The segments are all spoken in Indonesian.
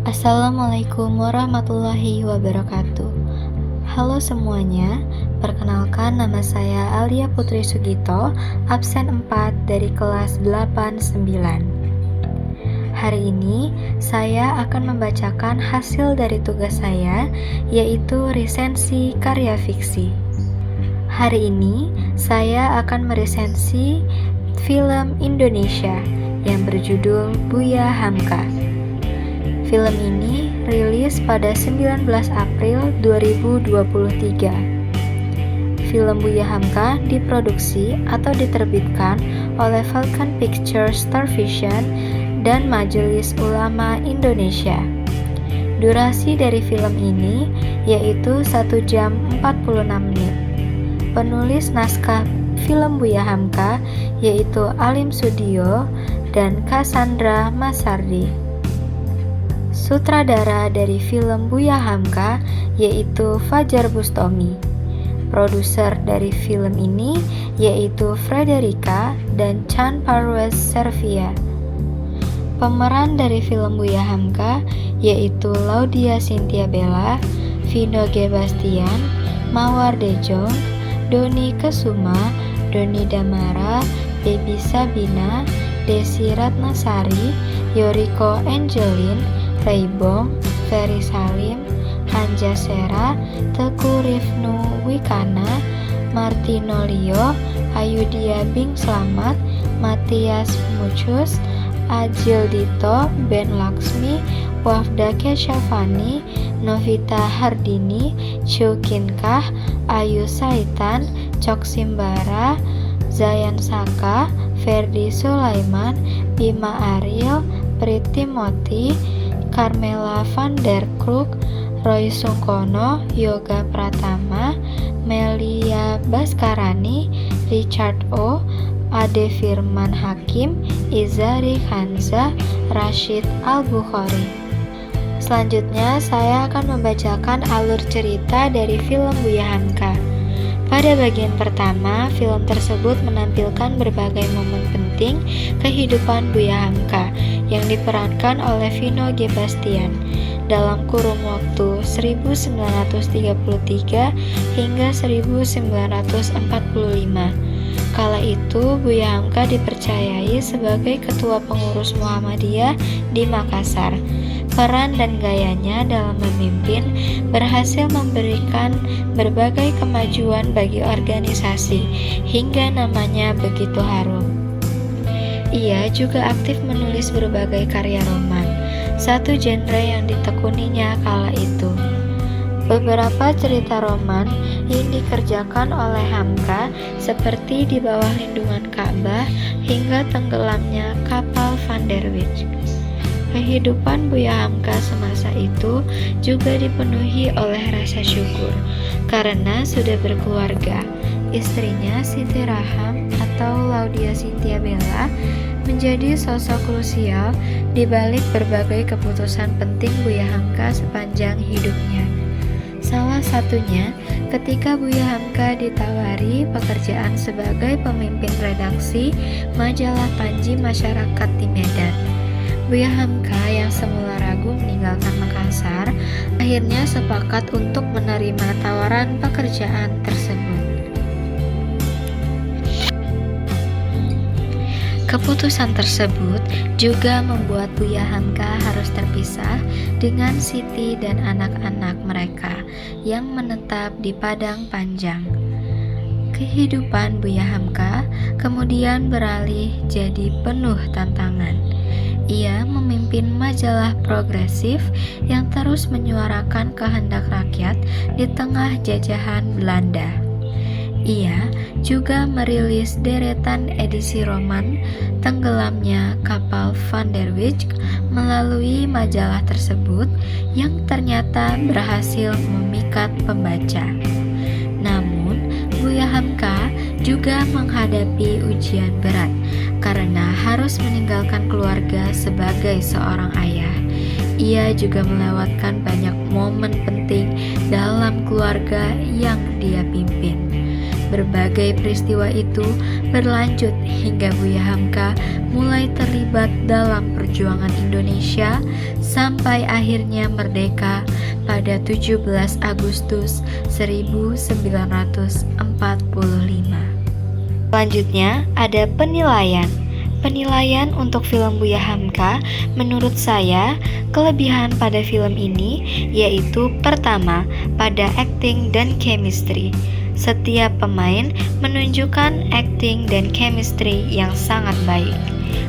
Assalamualaikum warahmatullahi wabarakatuh. Halo semuanya, perkenalkan nama saya Alia Putri Sugito, absen 4 dari kelas 89. Hari ini saya akan membacakan hasil dari tugas saya, yaitu resensi karya fiksi. Hari ini saya akan meresensi film Indonesia yang berjudul Buya Hamka. Film ini rilis pada 19 April 2023. Film Buya Hamka diproduksi atau diterbitkan oleh Falcon Pictures Starvision dan Majelis Ulama Indonesia. Durasi dari film ini yaitu 1 jam 46 menit. Penulis naskah film Buya Hamka yaitu Alim Sudio dan Cassandra Masardi. Sutradara dari film Buya Hamka yaitu Fajar Bustomi. Produser dari film ini yaitu Frederica dan Chan Parwes Servia. Pemeran dari film Buya Hamka yaitu Laudia Cynthia Bella, Vino G. Bastian, Mawar Dejong, Doni Kesuma, Doni Damara, Baby Sabina, Desi Ratnasari, Yoriko Angelin, Raibong, Ferry Salim, Hanja Sera, Teguh Rifnu Wikana, Martino Lio, Ayudia Bing Slamet, Matias Mucus, Ajil Dito, Ben Laksmi, Wafda Kesyafani, Novita Hardini, Syukinkah, Ayu Saitan, Cok Simbara, Zayan Saka, Ferdi Sulaiman, Bima Ariel, Priti Moti, Carmela van der Kroek, Roy Sungkono, Yoga Pratama, Melia Baskarani, Richard O, Ade Firman Hakim, Izari Hanza, Rashid Al-Bukhari. Selanjutnya saya akan membacakan alur cerita dari film Buya Hamka. Pada bagian pertama, film tersebut menampilkan berbagai momen penting kehidupan Buya Hamka yang diperankan oleh Vino G. Bastian dalam kurun waktu 1933 hingga 1945. Kala itu, Buya Hamka dipercayai sebagai ketua pengurus Muhammadiyah di Makassar. Peran dan gayanya dalam memimpin berhasil memberikan berbagai kemajuan bagi organisasi hingga namanya begitu harum. Ia juga aktif menulis berbagai karya roman, satu genre yang ditekuninya kala itu. Beberapa cerita roman yang dikerjakan oleh Hamka seperti Di Bawah Lindungan Ka'bah hingga Tenggelamnya Kapal Van der Wijk. Kehidupan Buya Hamka semasa itu juga dipenuhi oleh rasa syukur karena sudah berkeluarga. Istrinya Siti Raham atau Laudia Cynthia Bella menjadi sosok krusial di balik berbagai keputusan penting Buya Hamka sepanjang hidupnya. Salah satunya ketika Buya Hamka ditawari pekerjaan sebagai pemimpin redaksi majalah Panji Masyarakat di Medan. Buya Hamka yang semula ragu meninggalkan Makassar akhirnya sepakat untuk menerima tawaran pekerjaan tersebut. Keputusan tersebut juga membuat Buya Hamka harus terpisah dengan Siti dan anak-anak mereka yang menetap di Padang Panjang. Kehidupan Buya Hamka kemudian beralih jadi penuh tantangan. Ia memimpin majalah progresif yang terus menyuarakan kehendak rakyat di tengah jajahan Belanda. Ia juga merilis deretan edisi roman Tenggelamnya Kapal Van der Wijk melalui majalah tersebut yang ternyata berhasil memikat pembaca. Namun, Buya Hamka juga menghadapi ujian berat karena harus meninggalkan keluarga sebagai seorang ayah. Ia juga melewatkan banyak momen penting dalam keluarga yang dia pimpin. Berbagai peristiwa itu berlanjut hingga Buya Hamka mulai terlibat dalam perjuangan Indonesia sampai akhirnya merdeka pada 17 Agustus 1945. Selanjutnya ada penilaian. Penilaian untuk film Buya Hamka, menurut saya, kelebihan pada film ini yaitu pertama, pada acting dan chemistry. Setiap pemain menunjukkan acting dan chemistry yang sangat baik.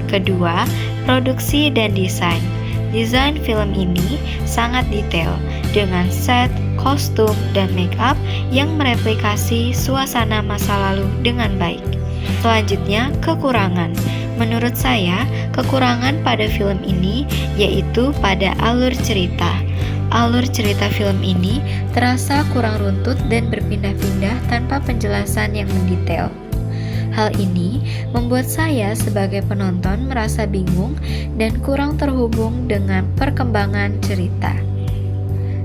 Kedua, produksi dan desain. Desain film ini sangat detail dengan set, kostum, dan make up yang mereplikasi suasana masa lalu dengan baik. Selanjutnya, kekurangan. Menurut saya, kekurangan pada film ini yaitu pada alur cerita. Alur cerita film ini terasa kurang runtut dan berpindah-pindah tanpa penjelasan yang mendetail. Hal ini membuat saya sebagai penonton merasa bingung dan kurang terhubung dengan perkembangan cerita.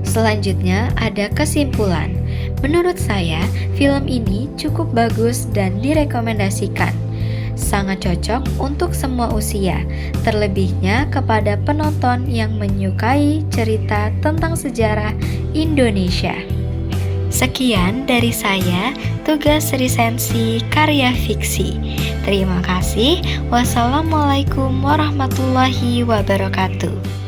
Selanjutnya ada kesimpulan. Menurut saya, film ini cukup bagus dan direkomendasikan. Sangat cocok untuk semua usia, terlebihnya kepada penonton yang menyukai cerita tentang sejarah Indonesia. Sekian dari saya, tugas resensi karya fiksi. Terima kasih. Wassalamualaikum warahmatullahi wabarakatuh.